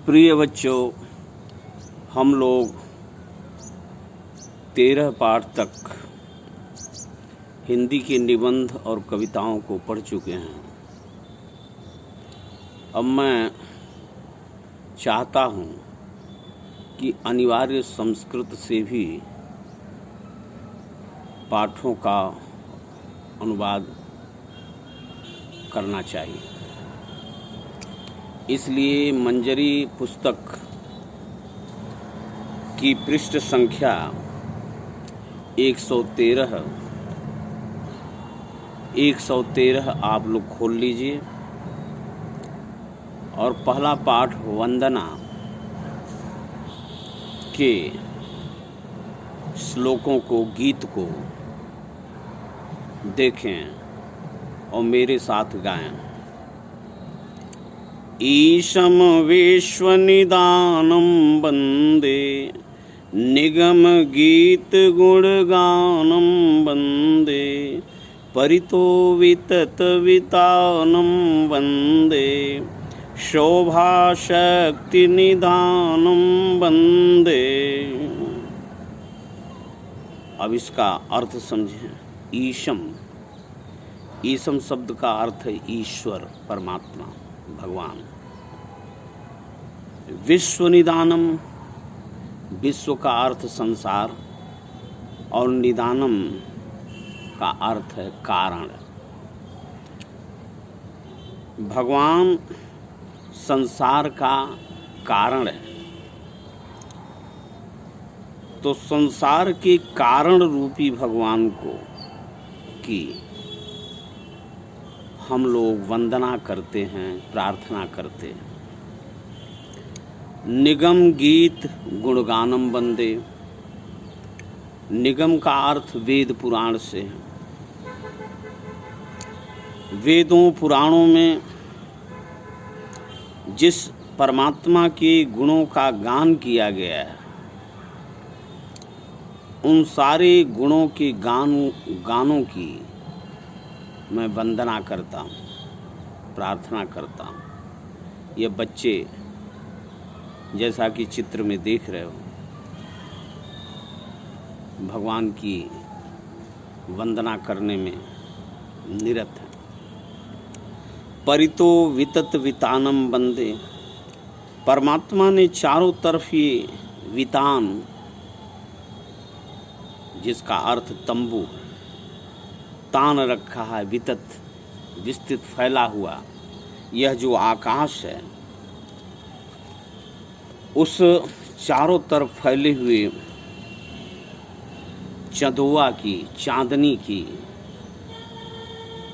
प्रिय बच्चों, हम लोग 13 पाठ तक हिंदी के निबंध और कविताओं को पढ़ चुके हैं। अब मैं चाहता हूँ कि अनिवार्य संस्कृत से भी पाठों का अनुवाद करना चाहिए। इसलिए मंजरी पुस्तक की पृष्ठ संख्या 113 आप लोग खोल लीजिए और पहला पाठ वंदना के श्लोकों को, गीत को देखें और मेरे साथ गाएं। ईशं विश्वनिदानं वन्दे, निगम गीत गुणगानं वन्दे, परितो वितत वितानं वन्दे, शोभाशक्ति निदानं वन्दे। अब इसका अर्थ समझें। ईशम शब्द का अर्थ है ईश्वर, परमात्मा, भगवान। विश्व निदानम, विश्व का अर्थ संसार और निदानम का अर्थ है कारण। भगवान संसार का कारण है, तो संसार के कारण रूपी भगवान को की हम लोग वंदना करते हैं, प्रार्थना करते हैं। निगम गीत गुणगानम वंदे। निगम का अर्थ वेद पुराण से है। वेदों पुराणों में जिस परमात्मा के गुणों का गान किया गया है, उन सारे गुणों के गानों की मैं वंदना करता हूँ, प्रार्थना करता हूँ। ये बच्चे जैसा कि चित्र में देख रहे हो, भगवान की वंदना करने में निरत है। परितो वितत वितानम वंदे। परमात्मा ने चारों तरफ ये वितान, जिसका अर्थ तंबू है, तान रखा है, वितत विस्तृत फैला हुआ। यह जो आकाश है, उस चारों तरफ फैले हुए चंदोआ की, चांदनी की,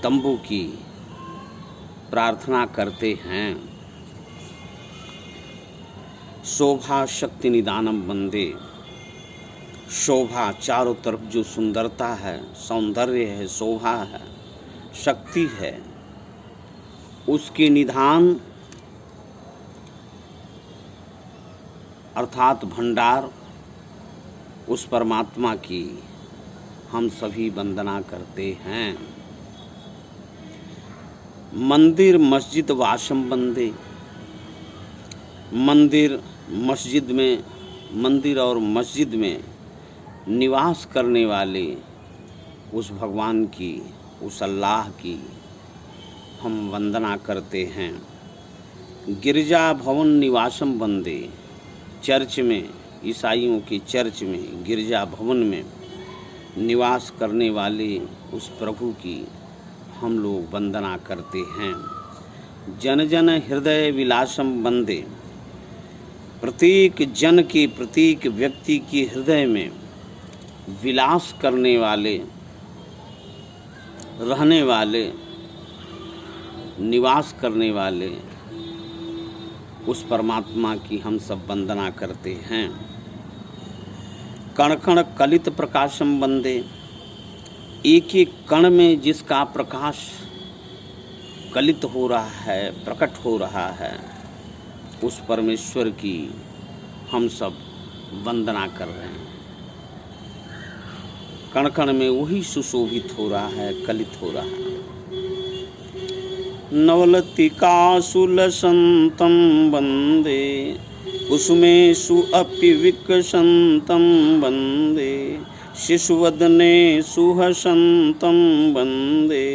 तंबू की प्रार्थना करते हैं। शोभा शक्ति निदानम वंदे। शोभा, चारों तरफ जो सुंदरता है, सौंदर्य है, शोभा है, शक्ति है, उसके निधान अर्थात भंडार, उस परमात्मा की हम सभी वंदना करते हैं। मंदिर मस्जिद वासम वंदे। मंदिर और मस्जिद में निवास करने वाले उस भगवान की, उस अल्लाह की हम वंदना करते हैं। गिरजा भवन निवासम वंदे। चर्च में, ईसाइयों के चर्च में, गिरजा भवन में निवास करने वाले उस प्रभु की हम लोग वंदना करते हैं। जन जन हृदय विलासम वंदे। प्रत्येक जन के, प्रत्येक व्यक्ति के हृदय में विलास करने वाले, रहने वाले, निवास करने वाले उस परमात्मा की हम सब वंदना करते हैं। कण कण कलित प्रकाशम वंदे। एक एक कण में जिसका प्रकाश कलित हो रहा है, प्रकट हो रहा है, उस परमेश्वर की हम सब वंदना कर रहे हैं। कण कण में वही सुशोभित हो रहा है, कलित हो रहा है। नवलतिकासुलसन्तं वन्दे कुसुमेषु अपि विकसन्तं वन्दे शिशुवदने सुहसन्तं वन्दे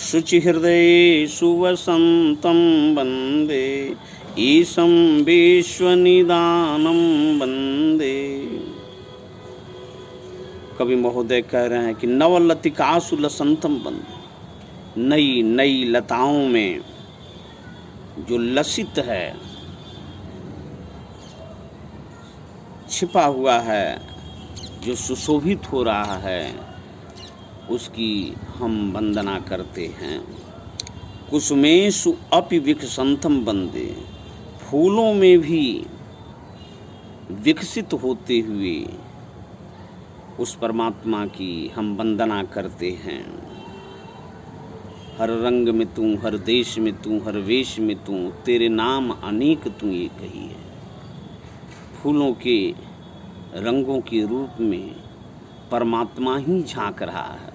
शुचिहृदयेषु वसन्तं वन्दे ईशं विश्वनिदानं वन्दे। कवि महोदय कह रहे हैं कि नवलतिकासुलसन्तं वन्दे, नई नई लताओं में जो लसित है, छिपा हुआ है, जो सुशोभित हो रहा है, उसकी हम वंदना करते हैं। कुसुमेषु अपि विकसन्तं वन्दे, फूलों में भी विकसित होते हुए उस परमात्मा की हम वंदना करते हैं। हर रंग में तू, हर देश में तू, हर वेश में तू, तेरे नाम अनेक तू ये कही है। फूलों के रंगों के रूप में परमात्मा ही झांक रहा है,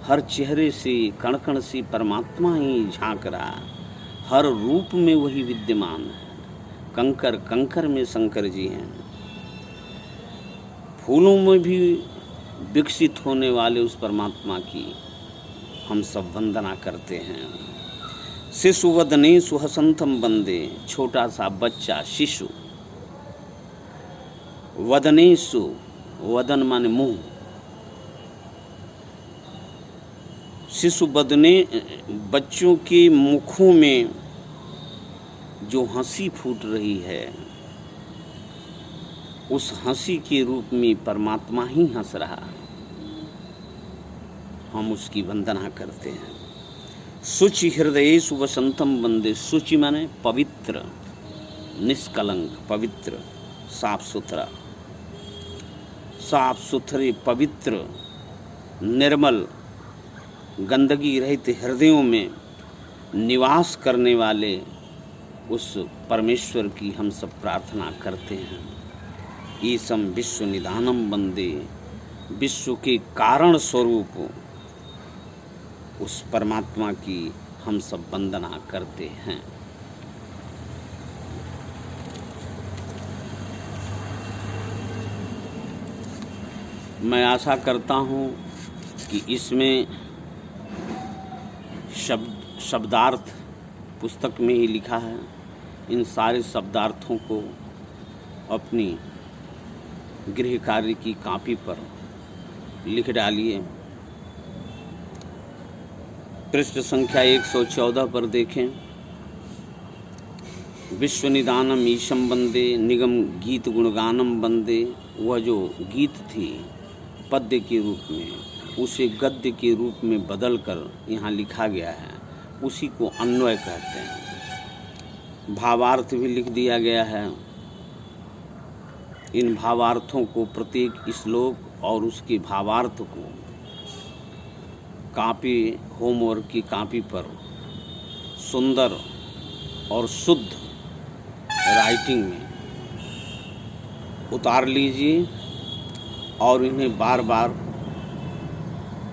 हर चेहरे से कण कण से परमात्मा ही झांक रहा है, हर रूप में वही विद्यमान है। कंकर कंकर में शंकर जी हैं। फूलों में भी विकसित होने वाले उस परमात्मा की हम सब वंदना करते हैं। शिशुवदने सुहसन्तं वन्दे, छोटा सा बच्चा शिशु, वदनेषु, वदन माने मुंह, शिशु वदने बच्चों के मुखों में जो हंसी फूट रही है, उस हंसी के रूप में परमात्मा ही हंस रहा है, हम उसकी वंदना करते हैं। शुचि हृदयेषु वसन्तं वन्दे, शुचि माने पवित्र, निष्कलंक, पवित्र, साफ सुथरा, साफ सुथरे, पवित्र, निर्मल, गंदगी रहित हृदयों में निवास करने वाले उस परमेश्वर की हम सब प्रार्थना करते हैं। ईशं विश्व निदानं वन्दे, विश्व के कारण स्वरूप उस परमात्मा की हम सब वंदना करते हैं। मैं आशा करता हूँ कि इसमें शब्दार्थ पुस्तक में ही लिखा है। इन सारे शब्दार्थों को अपनी गृह कार्य की कॉपी पर लिख डालिए। पृष्ठ संख्या 114 पर देखें। विश्वनिदानम ईशं वन्दे, निगम गीत गुणगानम वन्दे। वह जो गीत थी पद्य के रूप में, उसे गद्य के रूप में बदलकर यहाँ लिखा गया है, उसी को अन्वय कहते हैं। भावार्थ भी लिख दिया गया है। इन भावार्थों को, प्रत्येक श्लोक और उसके भावार्थ को कॉपी, होमवर्क की कॉपी पर सुंदर और शुद्ध राइटिंग में उतार लीजिए और इन्हें बार बार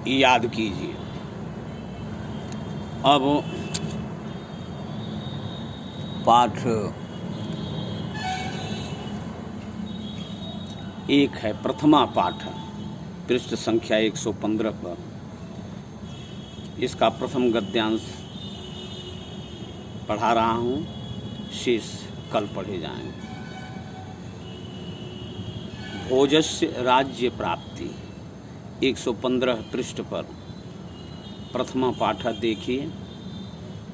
याद कीजिए। अब पाठ 1 है, प्रथमा पाठ, पृष्ठ संख्या 115 पर। इसका प्रथम गद्यांश पढ़ा रहा हूँ, शेष कल पढ़े जाएंगे। भोजस्य राज्य प्राप्ति, 115 पृष्ठ पर प्रथमा पाठ देखिए।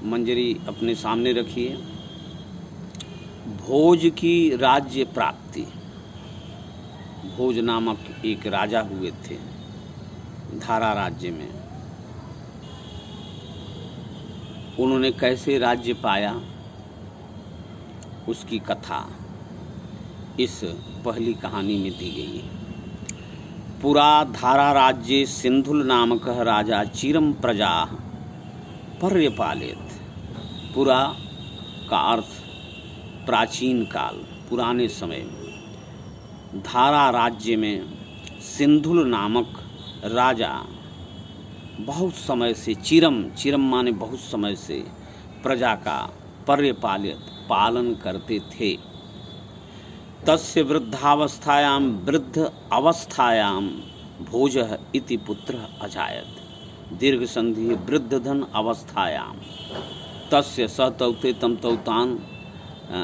मंजरी अपने सामने रखिए। भोज की राज्य प्राप्ति। भोज नामक एक राजा हुए थे धारा राज्य में। उन्होंने कैसे राज्य पाया, उसकी कथा इस पहली कहानी में दी गई है। पुरा धारा राज्ये सिंधुल नामक राजा चिरम प्रजा पर्यपालित। पुरा का अर्थ प्राचीन काल, पुराने समय में। धारा राज्य में सिंधुल नामक राजा बहुत समय से, चिरम, चिरम माने बहुत समय से, प्रजा का पालन करते थे। तस्य वृद्धावस्थायां वृद्ध अवस्थायां भोजः इति पुत्रः अजायत। दीर्घ संधि वृद्धधन अवस्थायां तस्य स तौते तम तौतान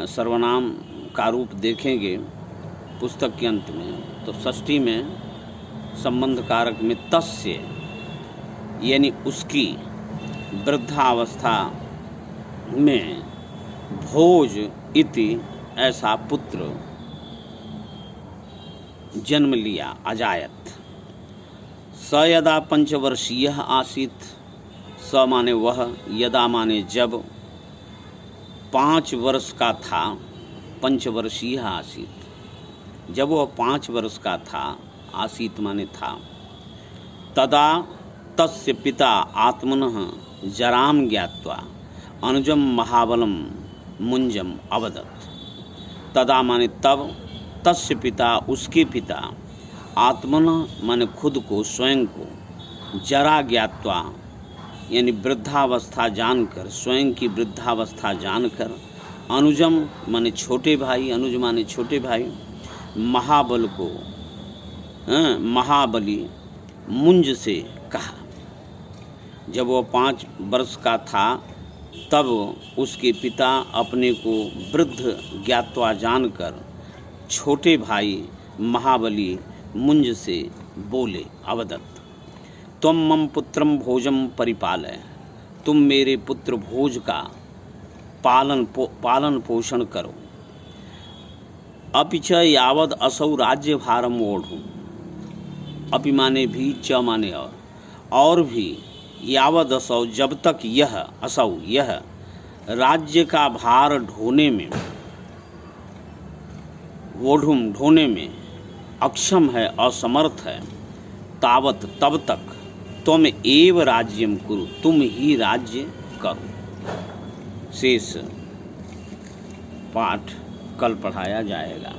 सर्वनाम का रूप देखेंगे पुस्तक के अंत में, तो षष्ठी में संबंध कारक में तस्य यानी उसकी वृद्धावस्था में भोज इति ऐसा पुत्र जन्म लिया, अजायत। स यदा पंचवर्षीय आसीत, स माने वह, यदा माने जब, 5 वर्ष का था, पंचवर्षीय आसीत, जब वह 5 वर्ष का था, आसीत माने था। तदा तस्य पिता आत्मनः जराम ज्ञात्वा अनुजम महाबलम मुंजम अवदत्। तदा माने तब, तस्य पिता उसके पिता, आत्मनः माने खुद को, स्वयं को, जरा ज्ञात्वा यानी वृद्धावस्था जानकर, स्वयं की वृद्धावस्था जानकर, अनुजम माने छोटे भाई, अनुज माने छोटे भाई, महाबल को, महाबली मुंज से कहा। जब वह 5 वर्ष का था तब उसके पिता अपने को वृद्ध ज्ञात्वा जानकर छोटे भाई महाबली मुंज से बोले, अवदत्त, तुम मम पुत्रम भोजम परिपालय, तुम मेरे पुत्र भोज का पालन पोषण करो। अपि च यावद असौ राज्य भारम ओढ़ू, अपि माने भी, च माने और भी, यावद असौ जब तक यह, असौ यह, राज्य का भार ढोने में, ओढ़ुम ढोने में अक्षम है, असमर्थ है, तावत तब तक, तुम एव राज्यम कुरु, तुम ही राज्य करो। शेष पाठ कल पढ़ाया जाएगा।